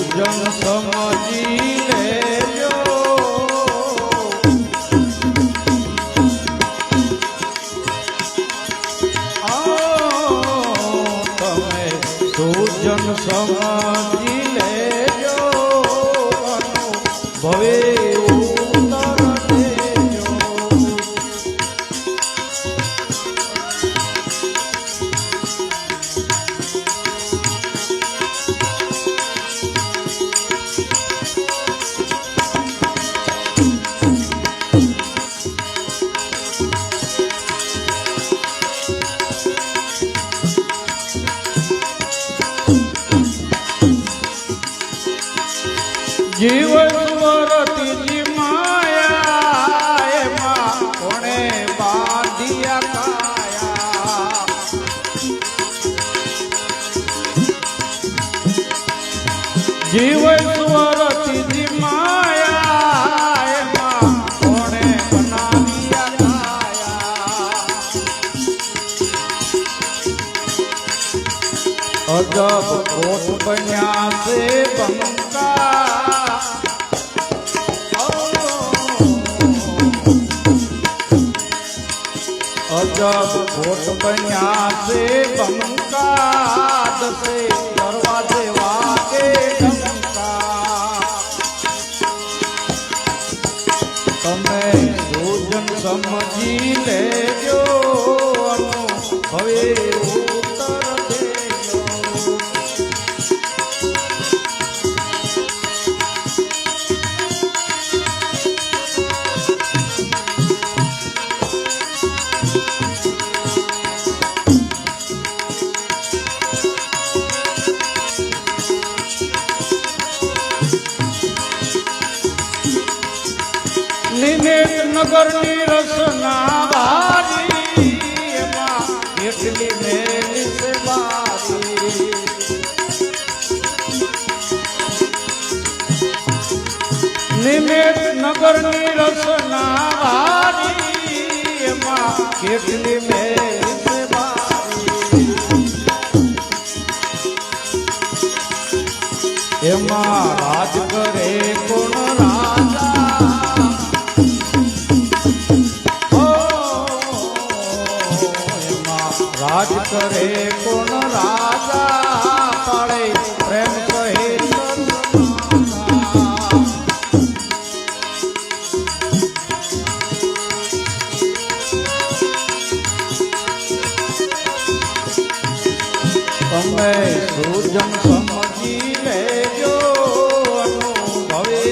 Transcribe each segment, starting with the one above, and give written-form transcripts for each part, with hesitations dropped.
જન સમજી લેજો તમે સુજન સમજી લેજો ભવે જીવન સ્વરતી માયા એમાં કોણે બાંધ્યા કાયા જીવન સ્વરતી માયા એમાં કોણે બનાવ્યા કાયા અજબ કોટ બન્યા છે બંકા અજબ ઘોટ બન્યા છે બંકા દસે દરવાજે વાગે ડંકા તમે ભોજન સમજી લેજો હવે ઉત્તર દેજો નગર ની રસના ભારી એમાં એટલી મેલી છે બારી નિમેટ નગર ની રસના ભારી એમાં કેટલી મેલી છે બારી એમાં રાજ કરે કોણ રાજા રાજ કરે કોણ રાજા પાડે પ્રેમ કહે તમે સુજન સમજી લેજો અનુભવે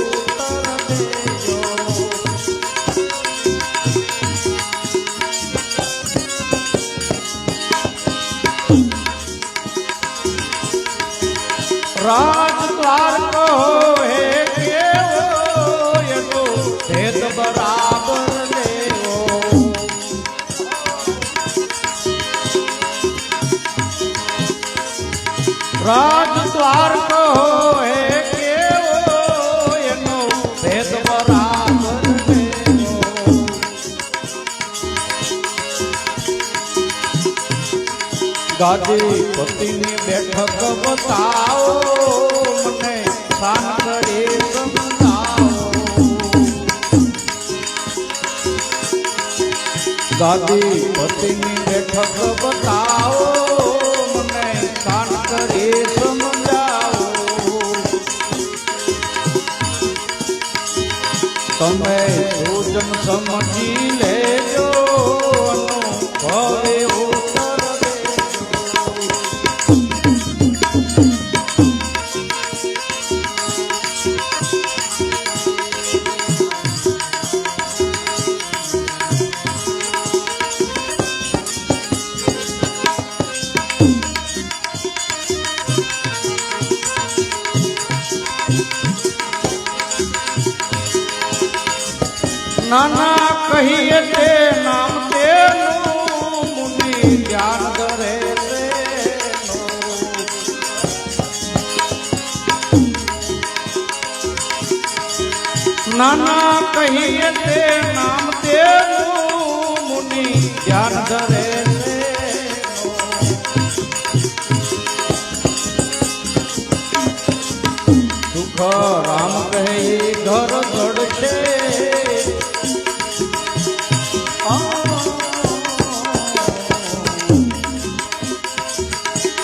ઉત્તર દેજો રાજદ્વાર કહો હે કેવો એનો ભેદ બરાબર લેવો રાજદ્વાર કહો હે કેવો એનો ભેદ બરાબર લેવો ગાદી પતિની બેઠક બતાવો મને શાન કરી સમજાવો ગાદી પતિની બેઠક બતાવો મને શાન કરી સમજાવો તમે ભોજન સમજી લેજો ભવે નાના કહીએ તે નામ તેનું મુનિ ધ્યાન ધરે નાના કહીએ તે નામ તેનું મુનિ ધ્યાન ધરે સુખ રામ કહે ઘર જડશે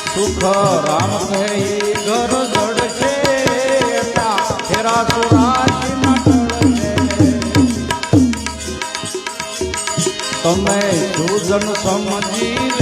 સુખ રામ કહે ઘર જડશે ફેરા સુરાશી તમે સુજન સમજી